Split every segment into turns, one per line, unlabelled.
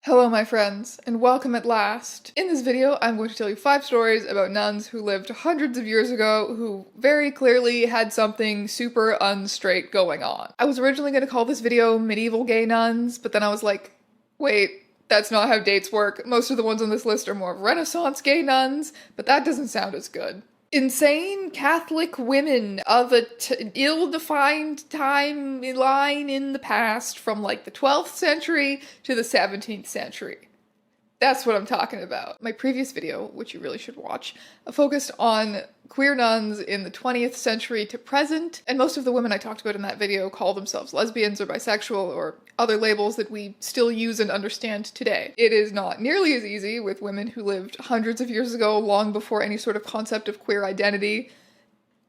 Hello my friends, and welcome at last. In this video, I'm going to tell you 5 stories about nuns who lived hundreds of years ago who very clearly had something super unstraight going on. I was originally going to call this video Medieval Gay Nuns, but then I was like, wait, that's not how dates work. Most of the ones on this list are more Renaissance gay nuns, but that doesn't sound as good. Insane Catholic women of a ill-defined timeline in the past from like the 12th century to the 17th century. That's what I'm talking about. My previous video, which you really should watch, focused on queer nuns in the 20th century to present, and most of the women I talked about in that video call themselves lesbians or bisexual or other labels that we still use and understand today. It is not nearly as easy with women who lived hundreds of years ago, long before any sort of concept of queer identity,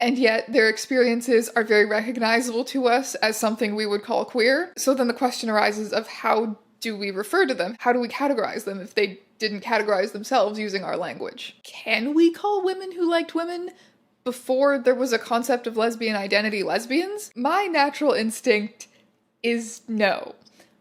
and yet their experiences are very recognizable to us as something we would call queer. So then the question arises of how do we refer to them? How do we categorize them if they didn't categorize themselves using our language? Can we call women who liked women before there was a concept of lesbian identity lesbians? My natural instinct is no.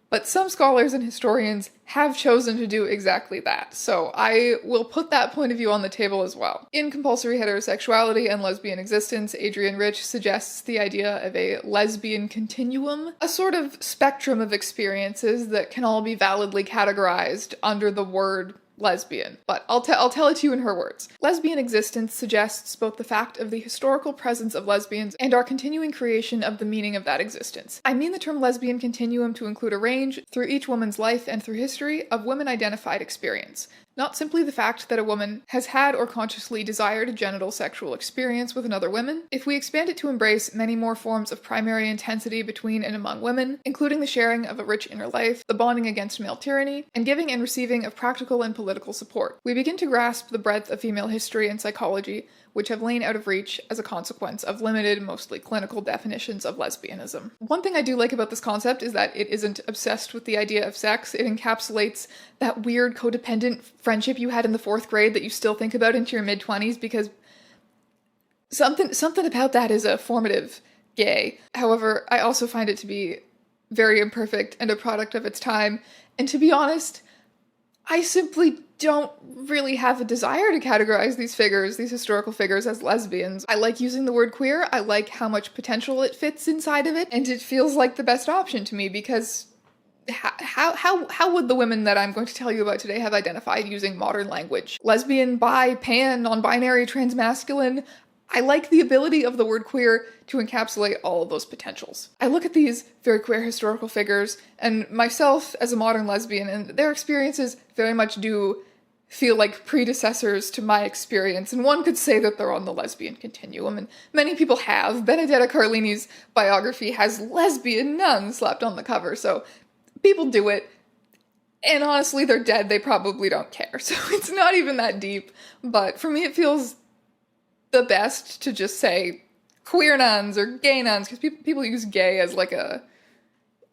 But some scholars and historians have chosen to do exactly that, so I will put that point of view on the table as well. In Compulsory Heterosexuality and Lesbian Existence, Adrienne Rich suggests the idea of a lesbian continuum, a sort of spectrum of experiences that can all be validly categorized under the word lesbian. But I'll tell it to you in her words. Lesbian existence suggests both the fact of the historical presence of lesbians and our continuing creation of the meaning of that existence. I mean the term lesbian continuum to include a range, through each woman's life and through history, of women-identified experience. Not simply the fact that a woman has had or consciously desired a genital sexual experience with another woman. If we expand it to embrace many more forms of primary intensity between and among women, including the sharing of a rich inner life, the bonding against male tyranny, and giving and receiving of practical and political support, we begin to grasp the breadth of female history and psychology which have lain out of reach as a consequence of limited, mostly clinical definitions of lesbianism. One thing I do like about this concept is that it isn't obsessed with the idea of sex. It encapsulates that weird codependent friendship you had in the 4th grade that you still think about into your mid-20s because something about that is a formative gay. However, I also find it to be very imperfect and a product of its time, and to be honest, I simply don't really have a desire to categorize these figures, these historical figures, as lesbians. I like using the word queer, I like how much potential it fits inside of it, and it feels like the best option to me because how would the women that I'm going to tell you about today have identified using modern language? Lesbian, bi, pan, non-binary, transmasculine. I like the ability of the word queer to encapsulate all of those potentials. I look at these very queer historical figures and myself as a modern lesbian, and their experiences very much do feel like predecessors to my experience, and one could say that they're on the lesbian continuum, and many people have. Benedetta Carlini's biography has lesbian nuns slapped on the cover, so people do it. And honestly, they're dead, they probably don't care, so it's not even that deep, but for me it feels the best to just say queer nuns or gay nuns, because people use gay as like a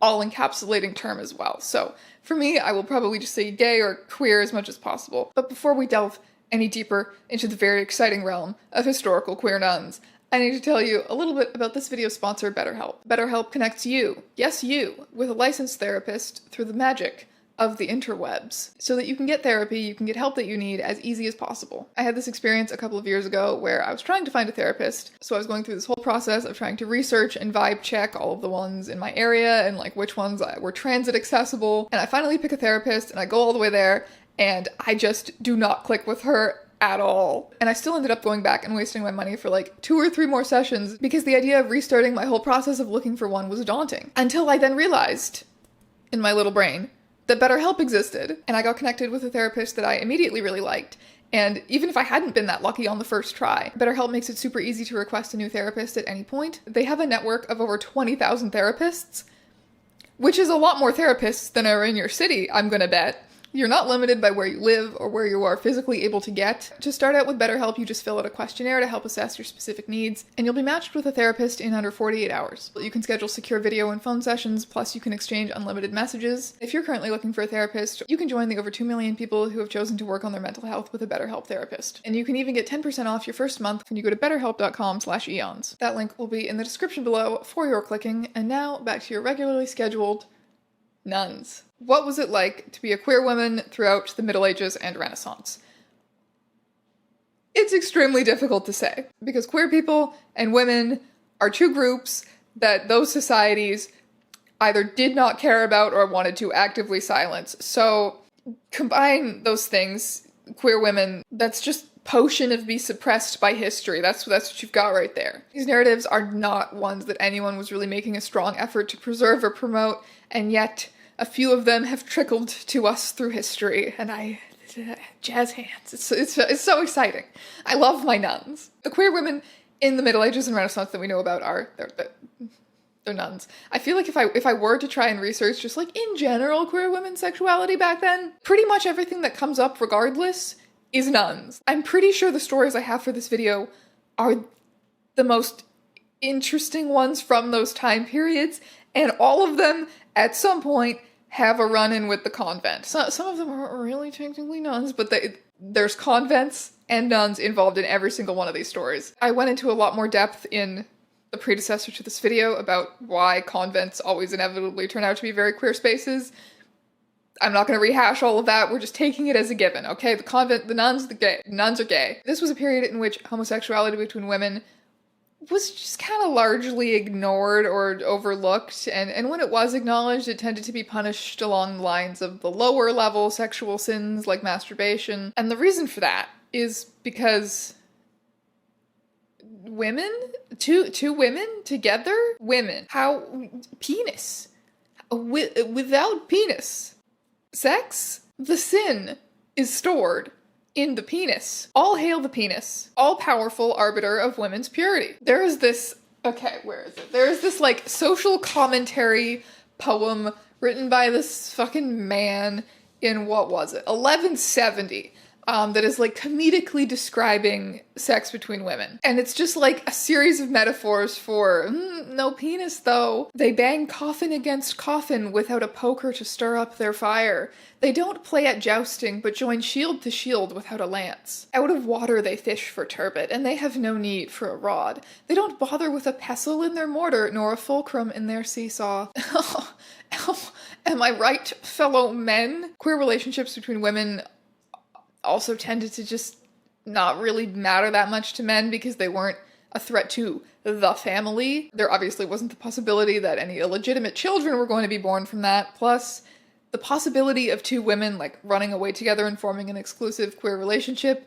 all-encapsulating term as well. So for me, I will probably just say gay or queer as much as possible. But before we delve any deeper into the very exciting realm of historical queer nuns, I need to tell you a little bit about this video's sponsor, BetterHelp. BetterHelp connects you, yes you, with a licensed therapist through the magic of the interwebs, so that you can get therapy, you can get help that you need as easy as possible. I had this experience a couple of years ago where I was trying to find a therapist, so I was going through this whole process of trying to research and vibe check all of the ones in my area and like which ones were transit accessible, and I finally pick a therapist and I go all the way there and I just do not click with her at all. And I still ended up going back and wasting my money for like 2 or 3 more sessions because the idea of restarting my whole process of looking for one was daunting. Until I then realized, in my little brain, that BetterHelp existed, and I got connected with a therapist that I immediately really liked. And even if I hadn't been that lucky on the first try, BetterHelp makes it super easy to request a new therapist at any point. They have a network of over 20,000 therapists, which is a lot more therapists than are in your city, I'm gonna bet. You're not limited by where you live or where you are physically able to get. To start out with BetterHelp, you just fill out a questionnaire to help assess your specific needs, and you'll be matched with a therapist in under 48 hours. You can schedule secure video and phone sessions, plus you can exchange unlimited messages. If you're currently looking for a therapist, you can join the over 2 million people who have chosen to work on their mental health with a BetterHelp therapist. And you can even get 10% off your first month when you go to betterhelp.com/ æons. That link will be in the description below for your clicking, and now back to your regularly scheduled Nuns. What was it like to be a queer woman throughout the Middle Ages and Renaissance? It's extremely difficult to say, because queer people and women are two groups that those societies either did not care about or wanted to actively silence. So combine those things, queer women, that's just potion of be suppressed by history. That's what you've got right there. These narratives are not ones that anyone was really making a strong effort to preserve or promote, and yet a few of them have trickled to us through history, and jazz hands. It's so exciting. I love my nuns. The queer women in the Middle Ages and Renaissance that we know about are they're nuns. I feel like if I were to try and research just like in general queer women's sexuality back then, pretty much everything that comes up regardless is nuns. I'm pretty sure the stories I have for this video are the most interesting ones from those time periods, and all of them at some point have a run-in with the convent. Some of them aren't really technically nuns, but there's convents and nuns involved in every single one of these stories. I went into a lot more depth in the predecessor to this video about why convents always inevitably turn out to be very queer spaces. I'm not going to rehash all of that. We're just taking it as a given, okay? The nuns are gay. This was a period in which homosexuality between women was just kind of largely ignored or overlooked, and when it was acknowledged, it tended to be punished along the lines of the lower level sexual sins like masturbation. And the reason for that is because women, two women together, penis, without penis, sex, the sin is stored in the penis. All hail the penis, all-powerful arbiter of women's purity. There is this, okay, where is it? There is this, like, social commentary poem written by this fucking man in, what was it, 1170, that is, like, comedically describing sex between women. And it's just, like, a series of metaphors for, no penis, though. They bang coffin against coffin without a poker to stir up their fire. They don't play at jousting, but join shield to shield without a lance. Out of water they fish for turbot, and they have no need for a rod. They don't bother with a pestle in their mortar, nor a fulcrum in their seesaw. Am I right, fellow men? Queer relationships between women also tended to just not really matter that much to men because they weren't a threat to the family. There obviously wasn't the possibility that any illegitimate children were going to be born from that. Plus, the possibility of two women, like, running away together and forming an exclusive queer relationship,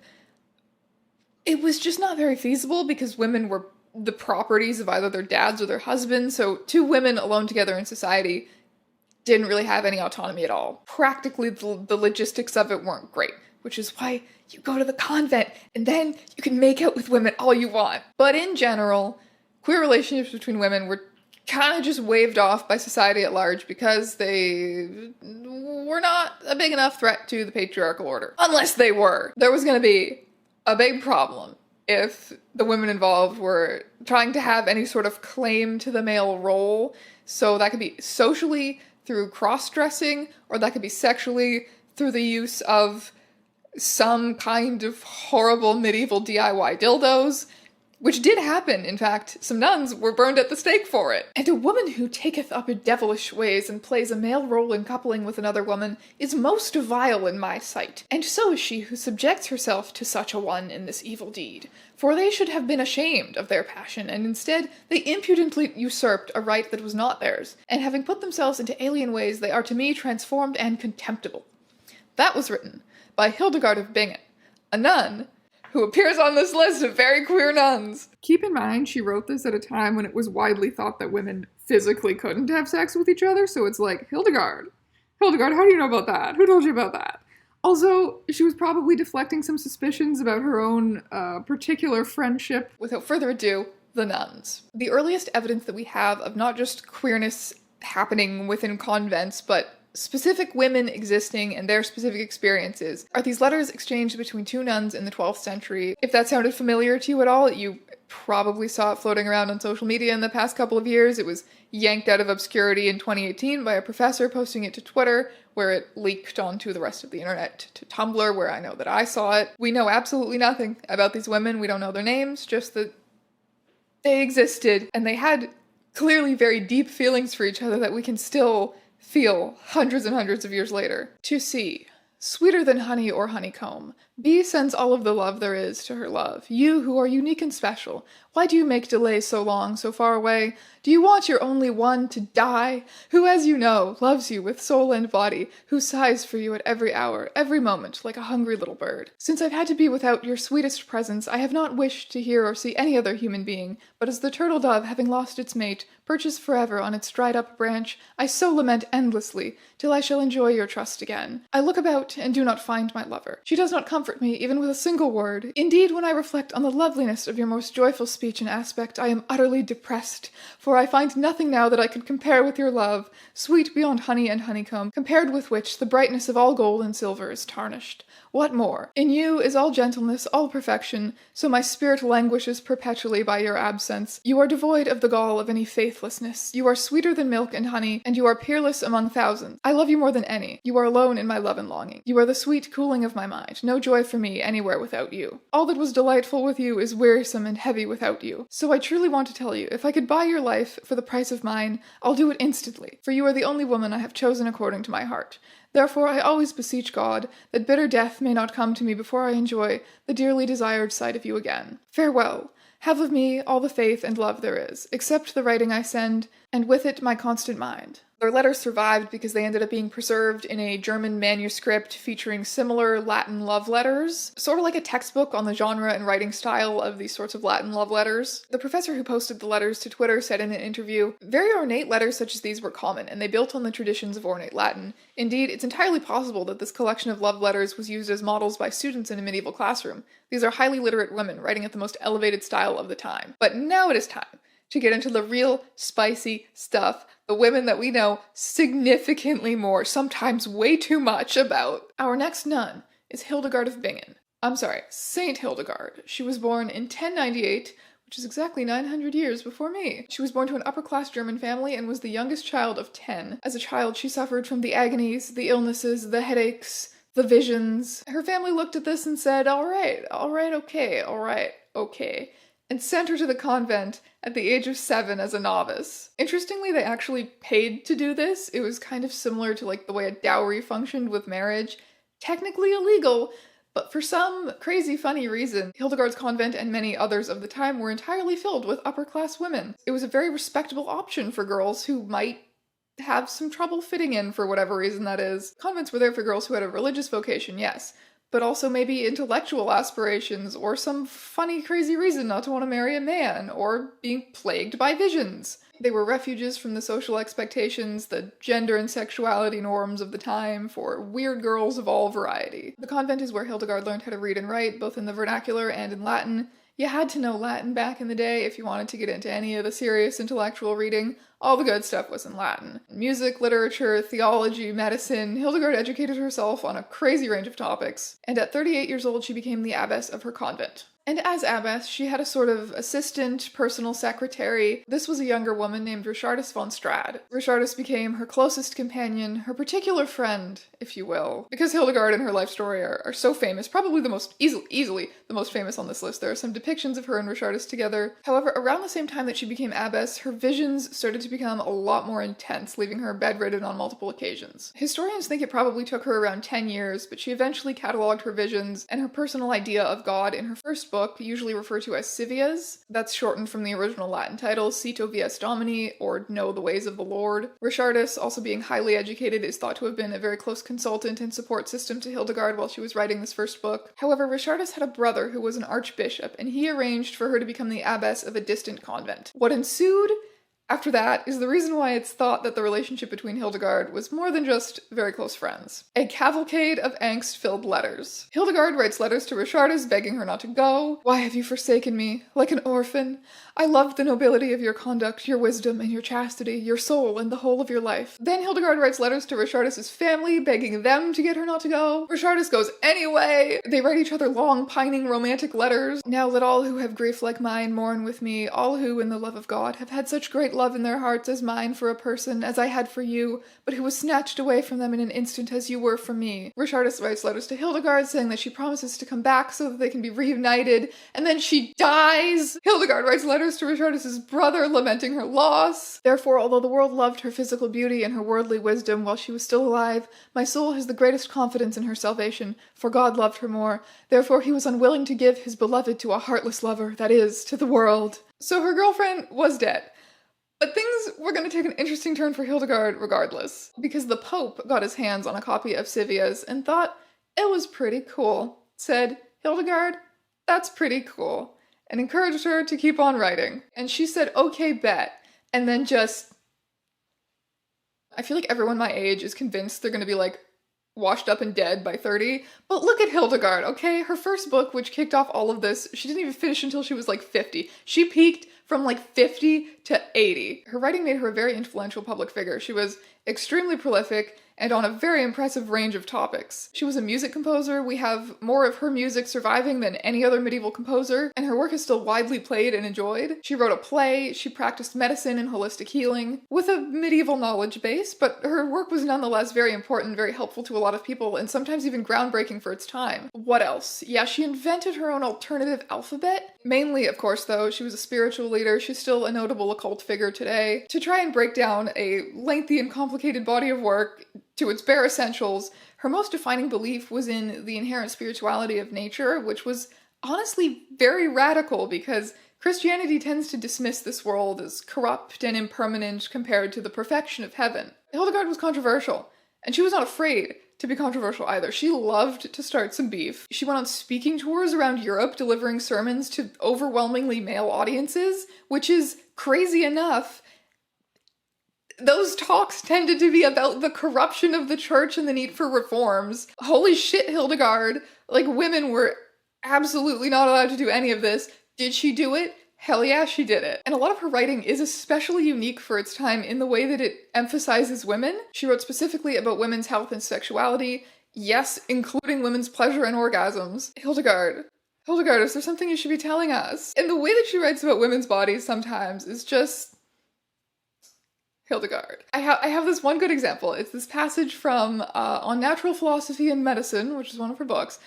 it was just not very feasible because women were the properties of either their dads or their husbands, so two women alone together in society didn't really have any autonomy at all. Practically, the logistics of it weren't great, which is why you go to the convent and then you can make out with women all you want. But in general, queer relationships between women were kind of just waved off by society at large because they were not a big enough threat to the patriarchal order. Unless they were. There was going to be a big problem if the women involved were trying to have any sort of claim to the male role. So that could be socially through cross-dressing, or that could be sexually through the use of some kind of horrible medieval DIY dildos, which did happen. In fact, some nuns were burned at the stake for it. And a woman who taketh up devilish ways and plays a male role in coupling with another woman is most vile in my sight. And so is she who subjects herself to such a one in this evil deed. For they should have been ashamed of their passion, and instead they impudently usurped a right that was not theirs, and having put themselves into alien ways, they are to me transformed and contemptible. That was written by Hildegard of Bingen, a nun who appears on this list of very queer nuns. Keep in mind, she wrote this at a time when it was widely thought that women physically couldn't have sex with each other, so it's like, Hildegard, how do you know about that? Who told you about that? Also, she was probably deflecting some suspicions about her own particular friendship. Without further ado, the nuns. The earliest evidence that we have of not just queerness happening within convents, but specific women existing and their specific experiences are these letters exchanged between two nuns in the 12th century. If that sounded familiar to you at all, you probably saw it floating around on social media in the past couple of years. It was yanked out of obscurity in 2018 by a professor posting it to Twitter, where it leaked onto the rest of the internet, to Tumblr, where I know that I saw it. We know absolutely nothing about these women. We don't know their names, just that they existed, and they had clearly very deep feelings for each other that we can still feel hundreds and hundreds of years later. To C. Sweeter than honey or honeycomb, B sends all of the love there is to her love. You who are unique and special, why do you make delay so long, so far away? Do you want your only one to die? Who, as you know, loves you with soul and body, who sighs for you at every hour, every moment, like a hungry little bird. Since I've had to be without your sweetest presence, I have not wished to hear or see any other human being, but as the turtle dove, having lost its mate, perches forever on its dried-up branch, I so lament endlessly, till I shall enjoy your trust again. I look about and do not find my lover. She does not comfort me even with a single word. Indeed, when I reflect on the loveliness of your most joyful speech and aspect, I am utterly depressed, for I find nothing now that I could compare with your love, sweet beyond honey and honeycomb, compared with which the brightness of all gold and silver is tarnished. What more? In you is all gentleness, all perfection, so my spirit languishes perpetually by your absence. You are devoid of the gall of any faithlessness. You are sweeter than milk and honey, and you are peerless among thousands. I love you more than any. You are alone in my love and longing. You are the sweet cooling of my mind. No joy for me anywhere without you. All that was delightful with you is wearisome and heavy without you. So I truly want to tell you, if I could buy your life for the price of mine, I'll do it instantly, for you are the only woman I have chosen according to my heart. Therefore I always beseech God that bitter death may not come to me before I enjoy the dearly desired sight of you again. Farewell. Have of me all the faith and love there is, accept the writing I send, and with it my constant mind. Their letters survived because they ended up being preserved in a German manuscript featuring similar Latin love letters, sort of like a textbook on the genre and writing style of these sorts of Latin love letters. The professor who posted the letters to Twitter said in an interview, "Very ornate letters such as these were common, and they built on the traditions of ornate Latin. Indeed, it's entirely possible that this collection of love letters was used as models by students in a medieval classroom. These are highly literate women writing at the most elevated style of the time." But now it is time to get into the real spicy stuff, the women that we know significantly more, sometimes way too much about. Our next nun is Hildegard of Bingen. Saint Hildegard. She was born in 1098, which is exactly 900 years before me. She was born to an upper-class German family and was the youngest child of 10. As a child, she suffered from the agonies, the illnesses, the headaches, the visions. Her family looked at this and said, all right, okay, and sent her to the convent at the age of 7 as a novice. Interestingly, they actually paid to do this. It was kind of similar to like the way a dowry functioned with marriage. Technically illegal, but for some crazy funny reason, Hildegard's convent and many others of the time were entirely filled with upper-class women. It was a very respectable option for girls who might have some trouble fitting in for whatever reason that is. Convents were there for girls who had a religious vocation, yes, but also maybe intellectual aspirations, or some funny, crazy reason not to want to marry a man, or being plagued by visions. They were refuges from the social expectations, the gender and sexuality norms of the time for weird girls of all variety. The convent is where Hildegard learned how to read and write, both in the vernacular and in Latin. You had to know Latin back in the day if you wanted to get into any of the serious intellectual reading. All the good stuff was in Latin. Music, literature, theology, medicine. Hildegard educated herself on a crazy range of topics, and at 38 years old she became the abbess of her convent. And as abbess, she had a sort of assistant, personal secretary. This was a younger woman named Richardis von Strad. Richardis became her closest companion, her particular friend, if you will. Because Hildegard and her life story are so famous, probably the most easily the most famous on this list. There are some depictions of her and Richardis together. However, around the same time that she became abbess, her visions started to become a lot more intense, leaving her bedridden on multiple occasions. Historians think it probably took her around 10 years, but she eventually cataloged her visions and her personal idea of God in her first book, usually referred to as Civias. That's shortened from the original Latin title, Cito Vias Domini, or Know the Ways of the Lord. Richardis, also being highly educated, is thought to have been a very close consultant and support system to Hildegard while she was writing this first book. However, Richardis had a brother who was an archbishop, and he arranged for her to become the abbess of a distant convent. What ensued after that is the reason why it's thought that the relationship between Hildegard was more than just very close friends. A cavalcade of angst-filled letters. Hildegard writes letters to Richardis begging her not to go. "Why have you forsaken me, like an orphan? I loved the nobility of your conduct, your wisdom, and your chastity, your soul, and the whole of your life." Then Hildegard writes letters to Richardis' family, begging them to get her not to go. Richardis goes anyway. They write each other long, pining, romantic letters. "Now let all who have grief like mine mourn with me, all who, in the love of God, have had such great love in their hearts as mine for a person, as I had for you, but who was snatched away from them in an instant as you were from me. Richardus writes letters to Hildegard saying that she promises to come back so that they can be reunited, and then she dies! Hildegard writes letters to Richardus's brother lamenting her loss. Therefore, although the world loved her physical beauty and her worldly wisdom while she was still alive, my soul has the greatest confidence in her salvation, for God loved her more. Therefore he was unwilling to give his beloved to a heartless lover, that is, to the world. So her girlfriend was dead. But things were going to take an interesting turn for Hildegard regardless, because the Pope got his hands on a copy of Civia's and thought it was pretty cool. Said, Hildegard, that's pretty cool, and encouraged her to keep on writing. And she said, okay, bet. And then just... I feel like everyone my age is convinced they're going to be like washed up and dead by 30. But look at Hildegard, okay? Her first book, which kicked off all of this, she didn't even finish until she was like 50. She peaked from like 50 to 80. Her writing made her a very influential public figure. She was extremely prolific and on a very impressive range of topics. She was a music composer. We have more of her music surviving than any other medieval composer, and her work is still widely played and enjoyed. She wrote a play, she practiced medicine and holistic healing, with a medieval knowledge base, but her work was nonetheless very important, very helpful to a lot of people, and sometimes even groundbreaking for its time. What else? Yeah, she invented her own alternative alphabet. Mainly, of course, though, she was a spiritual leader. She's still a notable occult figure today. To try and break down a lengthy and complicated body of work to its bare essentials, her most defining belief was in the inherent spirituality of nature, which was honestly very radical because Christianity tends to dismiss this world as corrupt and impermanent compared to the perfection of heaven. Hildegard was controversial, and she was not afraid to be controversial either. She loved to start some beef. She went on speaking tours around Europe, delivering sermons to overwhelmingly male audiences, which is crazy enough. Those talks tended to be about the corruption of the church and the need for reforms. Holy shit, Hildegard. Like, women were absolutely not allowed to do any of this. Did she do it? Hell yeah, she did it. And a lot of her writing is especially unique for its time in the way that it emphasizes women. She wrote specifically about women's health and sexuality, yes, including women's pleasure and orgasms. Hildegard, is there something you should be telling us? And the way that she writes about women's bodies sometimes is just... Hildegard. I have this one good example. It's this passage from On Natural Philosophy and Medicine, which is one of her books.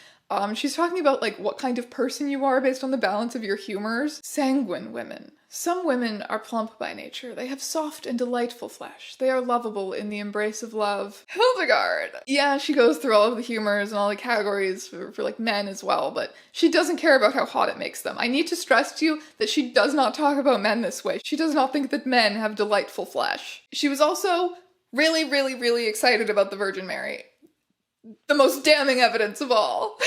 She's talking about like what kind of person you are based on the balance of your humors. Sanguine women. Some women are plump by nature. They have soft and delightful flesh. They are lovable in the embrace of love. Hildegard! Yeah, she goes through all of the humors and all the categories for like men as well, but she doesn't care about how hot it makes them. I need to stress to you that she does not talk about men this way. She does not think that men have delightful flesh. She was also really, really, really excited about the Virgin Mary. The most damning evidence of all.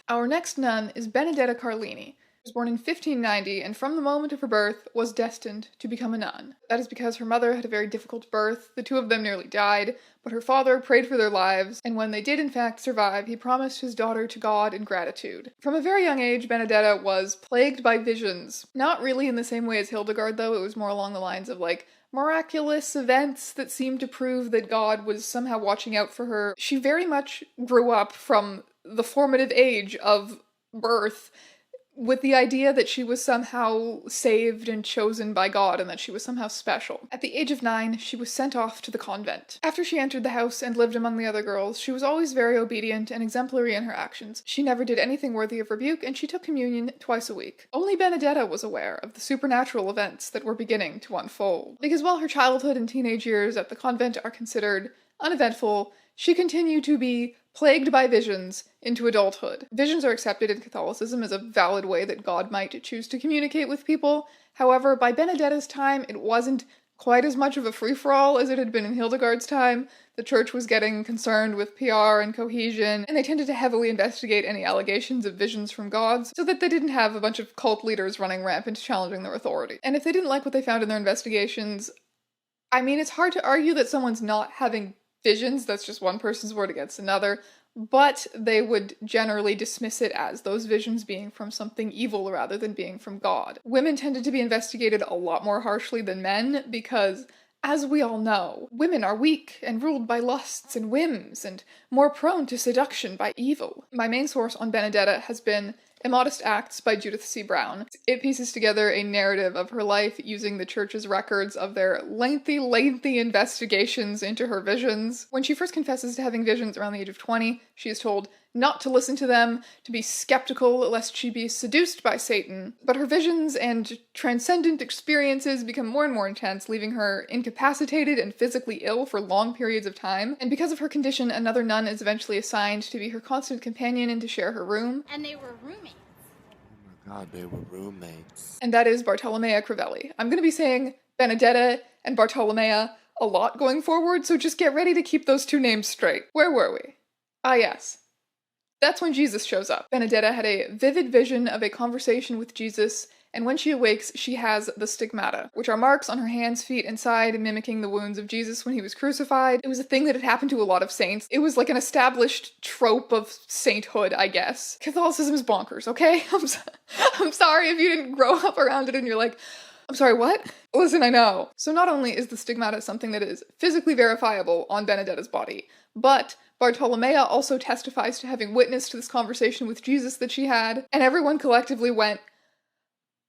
Our next nun is Benedetta Carlini. She was born in 1590 and from the moment of her birth was destined to become a nun. That is because her mother had a very difficult birth, the two of them nearly died, but her father prayed for their lives, and when they did in fact survive, he promised his daughter to God in gratitude. From a very young age, Benedetta was plagued by visions. Not really in the same way as Hildegard though, it was more along the lines of like, miraculous events that seemed to prove that God was somehow watching out for her. She very much grew up from the formative age of birth with the idea that she was somehow saved and chosen by God and that she was somehow special. At the age of 9, she was sent off to the convent. After she entered the house and lived among the other girls, she was always very obedient and exemplary in her actions. She never did anything worthy of rebuke, and she took communion twice a week. Only Benedetta was aware of the supernatural events that were beginning to unfold. Because while her childhood and teenage years at the convent are considered uneventful, she continued to be plagued by visions into adulthood. Visions are accepted in Catholicism as a valid way that God might choose to communicate with people. However, by Benedetta's time, it wasn't quite as much of a free-for-all as it had been in Hildegard's time. The church was getting concerned with PR and cohesion, and they tended to heavily investigate any allegations of visions from gods, so that they didn't have a bunch of cult leaders running rampant challenging their authority. And if they didn't like what they found in their investigations, I mean, it's hard to argue that someone's not having visions, that's just one person's word against another, but they would generally dismiss it as those visions being from something evil rather than being from God. Women tended to be investigated a lot more harshly than men because As we all know, women are weak and ruled by lusts and whims, and more prone to seduction by evil. My main source on Benedetta has been Immodest Acts by Judith C. Brown. It pieces together a narrative of her life using the church's records of their lengthy investigations into her visions. When she first confesses to having visions around the age of 20, she is told not to listen to them, to be skeptical lest she be seduced by Satan. But her visions and transcendent experiences become more and more intense, leaving her incapacitated and physically ill for long periods of time. And because of her condition, another nun is eventually assigned to be her constant companion and to share her room.
And they were roommates.
Oh my god, they were roommates.
And that is Bartolomea Crivelli. I'm going to be saying Benedetta and Bartolomea a lot going forward, so just get ready to keep those two names straight. Where were we? Ah, yes. That's when Jesus shows up. Benedetta had a vivid vision of a conversation with Jesus, and when she awakes, she has the stigmata, which are marks on her hands, feet, and side, mimicking the wounds of Jesus when he was crucified. It was a thing that had happened to a lot of saints. It was like an established trope of sainthood, I guess. Catholicism is bonkers, okay? I'm sorry if you didn't grow up around it and you're like, I'm sorry, what? Listen, I know. So not only is the stigmata something that is physically verifiable on Benedetta's body, but Bartolomea also testifies to having witnessed this conversation with Jesus that she had, and everyone collectively went,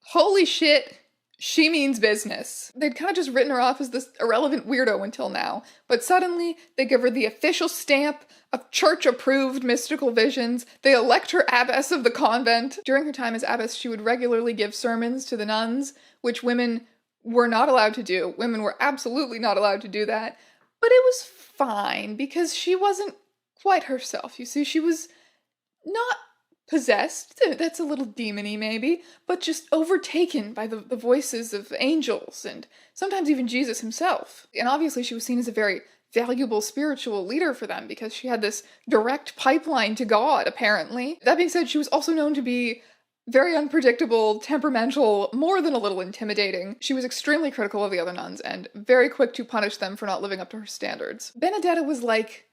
holy shit, she means business. They'd kind of just written her off as this irrelevant weirdo until now, but suddenly they give her the official stamp of church-approved mystical visions. They elect her abbess of the convent. During her time as abbess, she would regularly give sermons to the nuns, which women were not allowed to do. Women were absolutely not allowed to do that. But it was fine, because she wasn't quite herself. You see, she was not possessed, that's a little demony maybe, but just overtaken by the voices of angels, and sometimes even Jesus himself. And obviously she was seen as a very valuable spiritual leader for them, because she had this direct pipeline to God, apparently. That being said, she was also known to be very unpredictable, temperamental, more than a little intimidating. She was extremely critical of the other nuns, and very quick to punish them for not living up to her standards. Benedetta was, like,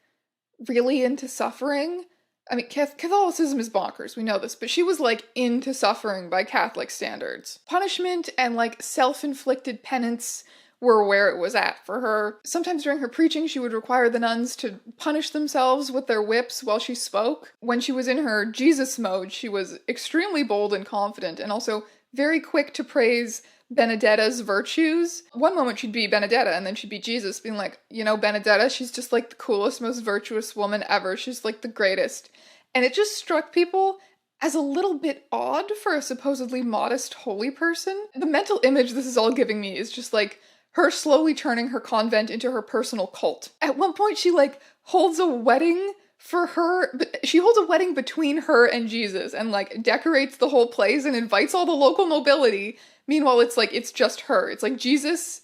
really into suffering. I mean, Catholicism is bonkers, we know this, but she was, like, into suffering by Catholic standards. Punishment and, like, self-inflicted penance were where it was at for her. Sometimes during her preaching, she would require the nuns to punish themselves with their whips while she spoke. When she was in her Jesus mode, she was extremely bold and confident, and also very quick to praise Benedetta's virtues. One moment she'd be Benedetta, and then she'd be Jesus, being like, you know, Benedetta, she's just like the coolest, most virtuous woman ever. She's like the greatest. And it just struck people as a little bit odd for a supposedly modest, holy person. The mental image this is all giving me is just like her slowly turning her convent into her personal cult. At one point, she, like, holds a wedding for her, she holds a wedding between her and Jesus, and, like, decorates the whole place and invites all the local nobility. Meanwhile, it's like, it's just her. It's like Jesus,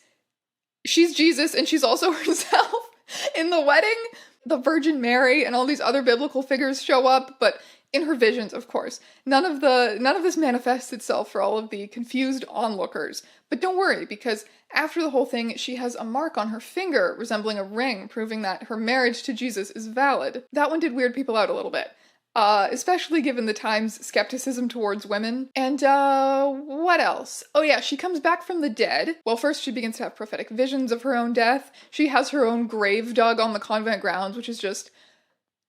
she's Jesus, and she's also herself in the wedding. The Virgin Mary and all these other biblical figures show up, but in her visions, of course. None of this manifests itself for all of the confused onlookers. But don't worry, because after the whole thing, she has a mark on her finger resembling a ring, proving that her marriage to Jesus is valid. That one did weird people out a little bit. Especially given the time's skepticism towards women. And, what else? Oh yeah, she comes back from the dead. Well, first she begins to have prophetic visions of her own death. She has her own grave dug on the convent grounds, which is just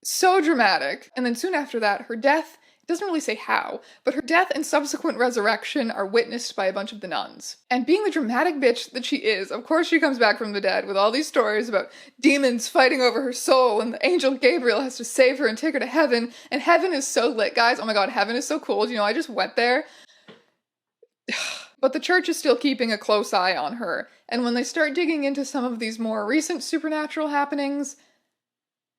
so dramatic. And then soon after that, her death, it doesn't really say how, but her death and subsequent resurrection are witnessed by a bunch of the nuns. And being the dramatic bitch that she is, of course she comes back from the dead with all these stories about demons fighting over her soul, and the angel Gabriel has to save her and take her to heaven, and heaven is so lit, guys. Oh my god, heaven is so cool. You know, I just went there. But the church is still keeping a close eye on her, and when they start digging into some of these more recent supernatural happenings,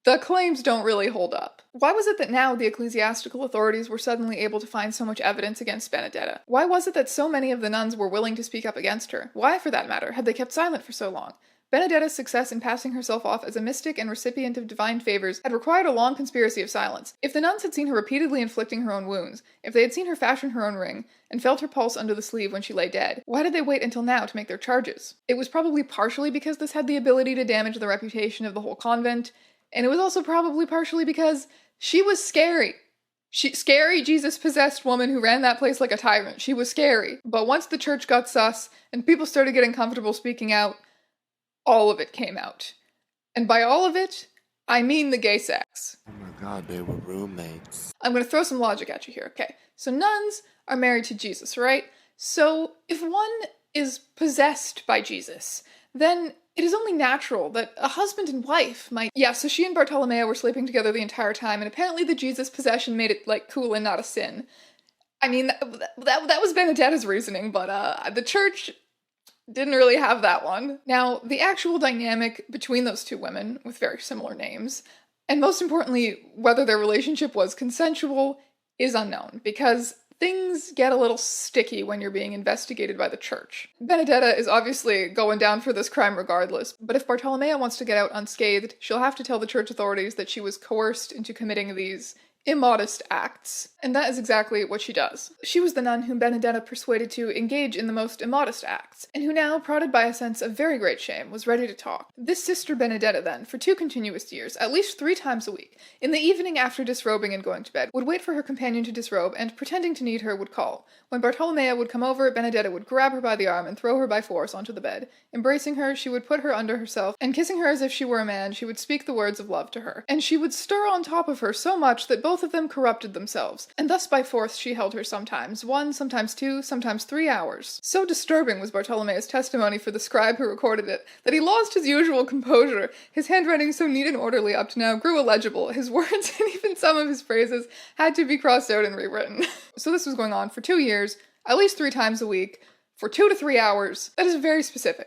the claims don't really hold up. Why was it that now the ecclesiastical authorities were suddenly able to find so much evidence against Benedetta? Why was it that so many of the nuns were willing to speak up against her? Why, for that matter, had they kept silent for so long? Benedetta's success in passing herself off as a mystic and recipient of divine favors had required a long conspiracy of silence. If the nuns had seen her repeatedly inflicting her own wounds, if they had seen her fashion her own ring, and felt her pulse under the sleeve when she lay dead, why did they wait until now to make their charges? It was probably partially because this had the ability to damage the reputation of the whole convent, and it was also probably partially because she was scary. Scary Jesus-possessed woman who ran that place like a tyrant. She was scary. But once the church got sus, and people started getting comfortable speaking out, all of it came out. And by all of it, I mean the gay sex.
Oh my god, they were roommates.
I'm going to throw some logic at you here. Okay, so nuns are married to Jesus, right? So if one is possessed by Jesus, then it is only natural that a husband and wife might... Yeah, so she and Bartolomeo were sleeping together the entire time, and apparently the Jesus possession made it, like, cool and not a sin. I mean, that was Benedetta's reasoning, but the church didn't really have that one. Now, the actual dynamic between those two women, with very similar names, and most importantly, whether their relationship was consensual, is unknown, because things get a little sticky when you're being investigated by the church. Benedetta is obviously going down for this crime regardless, but if Bartolomeo wants to get out unscathed, she'll have to tell the church authorities that she was coerced into committing these immodest acts. And that is exactly what she does. She was the nun whom Benedetta persuaded to engage in the most immodest acts, and who now, prodded by a sense of very great shame, was ready to talk. This sister Benedetta then, for 2 continuous years, at least 3 times a week, in the evening after disrobing and going to bed, would wait for her companion to disrobe, and, pretending to need her, would call. When Bartolomeo would come over, Benedetta would grab her by the arm and throw her by force onto the bed. Embracing her, she would put her under herself, and kissing her as if she were a man, she would speak the words of love to her. And she would stir on top of her so much that both of them corrupted themselves, and thus by force she held her sometimes 1, sometimes 2, sometimes 3 hours. So disturbing was Bartolomeo's testimony for the scribe who recorded it, that he lost his usual composure. His handwriting, so neat and orderly up to now, grew illegible. His words and even some of his phrases had to be crossed out and rewritten. So this was going on for 2 years, at least 3 times a week, for 2 to 3 hours. That is very specific.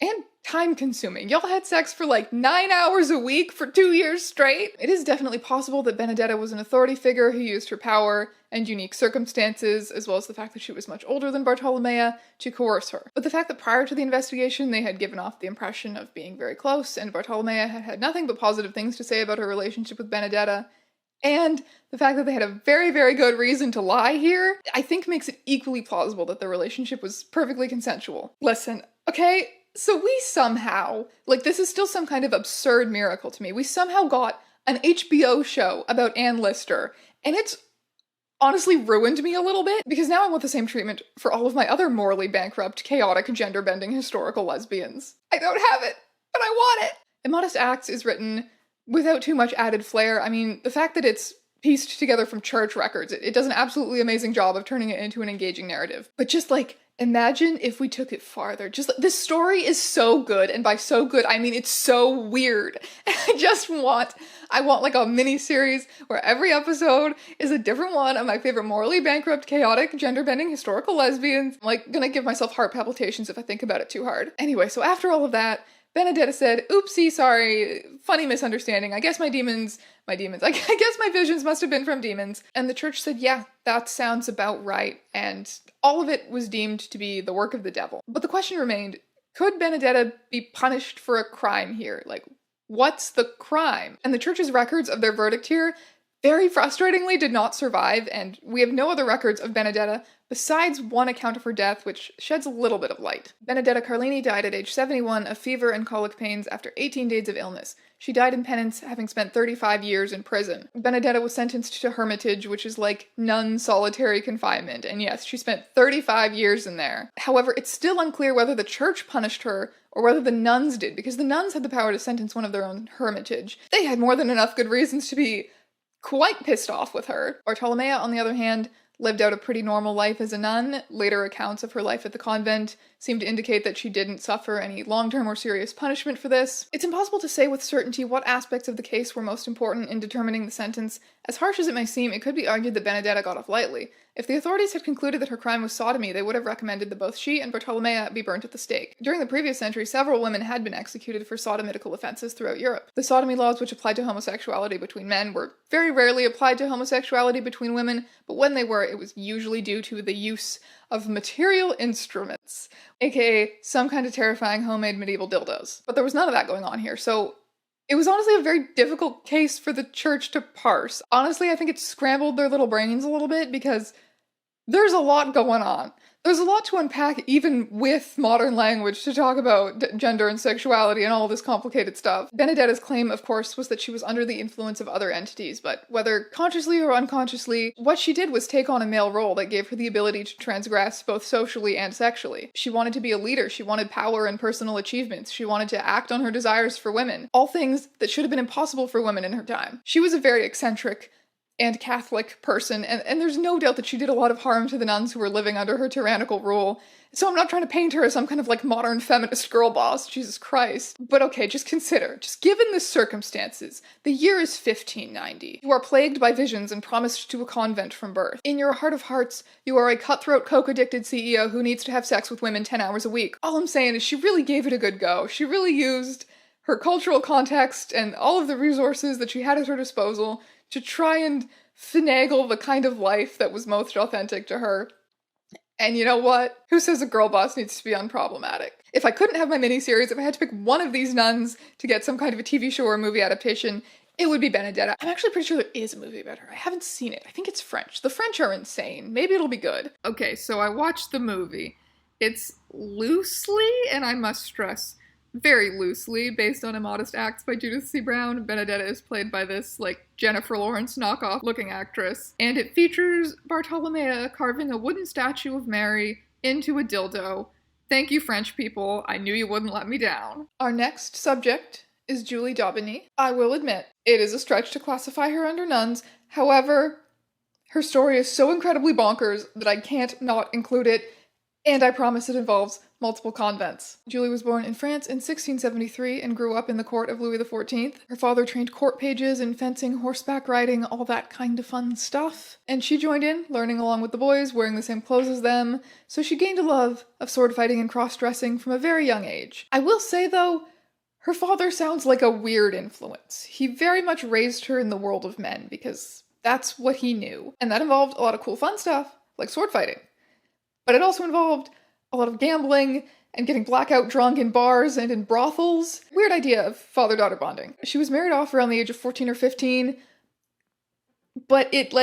And time-consuming. Y'all had sex for like 9 hours a week for 2 years straight? It is definitely possible that Benedetta was an authority figure who used her power and unique circumstances, as well as the fact that she was much older than Bartolomea, to coerce her. But the fact that prior to the investigation they had given off the impression of being very close, and Bartolomea had had nothing but positive things to say about her relationship with Benedetta, and the fact that they had a very, very good reason to lie here, I think makes it equally plausible that their relationship was perfectly consensual. Listen, okay? So we somehow, like, this is still some kind of absurd miracle to me, we somehow got an HBO show about Anne Lister, and it's honestly ruined me a little bit, because now I want the same treatment for all of my other morally bankrupt, chaotic, gender-bending historical lesbians. I don't have it, but I want it! Immodest Acts is written without too much added flair. I mean, the fact that it's pieced together from church records, it does an absolutely amazing job of turning it into an engaging narrative. But just, like, imagine if we took it farther. Just, this story is so good, and by so good, I mean it's so weird. I want like a mini-series where every episode is a different one of my favorite morally bankrupt, chaotic, gender-bending historical lesbians. I'm like gonna give myself heart palpitations if I think about it too hard. Anyway, so after all of that, Benedetta said, oopsie, sorry, funny misunderstanding. I guess I guess my visions must have been from demons. And the church said, yeah, that sounds about right. And all of it was deemed to be the work of the devil. But the question remained, could Benedetta be punished for a crime here? Like, what's the crime? And the church's records of their verdict here, very frustratingly, did not survive, and we have no other records of Benedetta besides one account of her death, which sheds a little bit of light. Benedetta Carlini died at age 71 of fever and colic pains after 18 days of illness. She died in penance, having spent 35 years in prison. Benedetta was sentenced to hermitage, which is like nun solitary confinement, and yes, she spent 35 years in there. However, it's still unclear whether the church punished her or whether the nuns did, because the nuns had the power to sentence one of their own hermitage. They had more than enough good reasons to be quite pissed off with her. Bartolomea, on the other hand, lived out a pretty normal life as a nun. Later accounts of her life at the convent seem to indicate that she didn't suffer any long-term or serious punishment for this. It's impossible to say with certainty what aspects of the case were most important in determining the sentence. As harsh as it may seem, it could be argued that Benedetta got off lightly. If the authorities had concluded that her crime was sodomy, they would have recommended that both she and Bartolomea be burnt at the stake. During the previous century, several women had been executed for sodomitical offenses throughout Europe. The sodomy laws which applied to homosexuality between men were very rarely applied to homosexuality between women, but when they were, it was usually due to the use of material instruments, aka some kind of terrifying homemade medieval dildos. But there was none of that going on here, so it was honestly a very difficult case for the church to parse. Honestly, I think it scrambled their little brains a little bit because there's a lot going on. There's a lot to unpack, even with modern language, to talk about gender and sexuality and all this complicated stuff. Benedetta's claim, of course, was that she was under the influence of other entities, but whether consciously or unconsciously, what she did was take on a male role that gave her the ability to transgress both socially and sexually. She wanted to be a leader, she wanted power and personal achievements, she wanted to act on her desires for women, all things that should have been impossible for women in her time. She was a very eccentric and Catholic person, and there's no doubt that she did a lot of harm to the nuns who were living under her tyrannical rule. So I'm not trying to paint her as some kind of like modern feminist girl boss, Jesus Christ. But okay, just consider, just given the circumstances, the year is 1590. You are plagued by visions and promised to a convent from birth. In your heart of hearts, you are a cutthroat, coke-addicted CEO who needs to have sex with women 10 hours a week. All I'm saying is she really gave it a good go. She really used her cultural context and all of the resources that she had at her disposal to try and finagle the kind of life that was most authentic to her. And you know what? Who says a girl boss needs to be unproblematic? If I couldn't have my miniseries, if I had to pick one of these nuns to get some kind of a TV show or movie adaptation, it would be Benedetta. I'm actually pretty sure there is a movie about her. I haven't seen it. I think it's French. The French are insane. Maybe it'll be good. Okay, so I watched the movie. It's loosely, and I must stress, very loosely, based on Immodest Acts by Judith C. Brown. Benedetta is played by this, like, Jennifer Lawrence knockoff-looking actress. And it features Bartolomea carving a wooden statue of Mary into a dildo. Thank you, French people. I knew you wouldn't let me down. Our next subject is Julie d'Aubigny. I will admit, it is a stretch to classify her under nuns. However, her story is so incredibly bonkers that I can't not include it, and I promise it involves multiple convents. Julie was born in France in 1673 and grew up in the court of Louis XIV. Her father trained court pages in fencing, horseback riding, all that kind of fun stuff. And she joined in, learning along with the boys, wearing the same clothes as them, so she gained a love of sword fighting and cross-dressing from a very young age. I will say, though, her father sounds like a weird influence. He very much raised her in the world of men, because that's what he knew. And that involved a lot of cool fun stuff, like sword fighting. But it also involved a lot of gambling and getting blackout drunk in bars and in brothels. Weird idea of father-daughter bonding. She was married off around the age of 14 or 15, but it,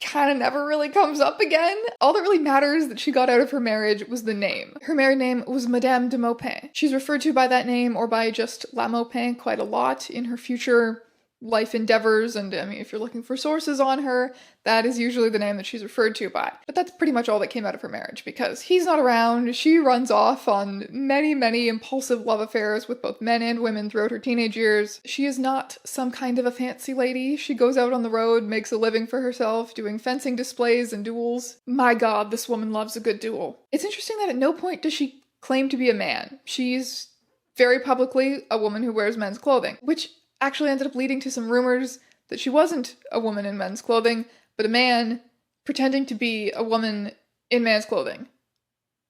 kind of never really comes up again. All that really matters that she got out of her marriage was the name. Her married name was Madame de Maupin. She's referred to by that name or by just La Maupin quite a lot in her future life endeavors, and I mean, if you're looking for sources on her, that is usually the name that she's referred to by. But that's pretty much all that came out of her marriage, because he's not around, she runs off on many, many impulsive love affairs with both men and women throughout her teenage years. She is not some kind of a fancy lady. She goes out on the road, makes a living for herself, doing fencing displays and duels. My god, this woman loves a good duel. It's interesting that at no point does she claim to be a man. She's very publicly a woman who wears men's clothing, which actually ended up leading to some rumors that she wasn't a woman in men's clothing, but a man pretending to be a woman in man's clothing.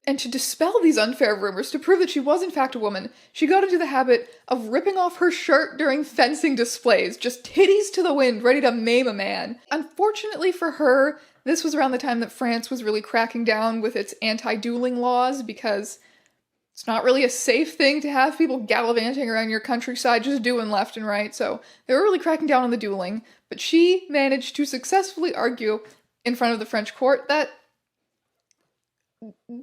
And to dispel these unfair rumors, to prove that she was in fact a woman, she got into the habit of ripping off her shirt during fencing displays, just titties to the wind, ready to maim a man. Unfortunately for her, this was around the time that France was really cracking down with its anti-dueling laws, because it's not really a safe thing to have people gallivanting around your countryside just doing left and right, so they were really cracking down on the dueling, but she managed to successfully argue in front of the French court that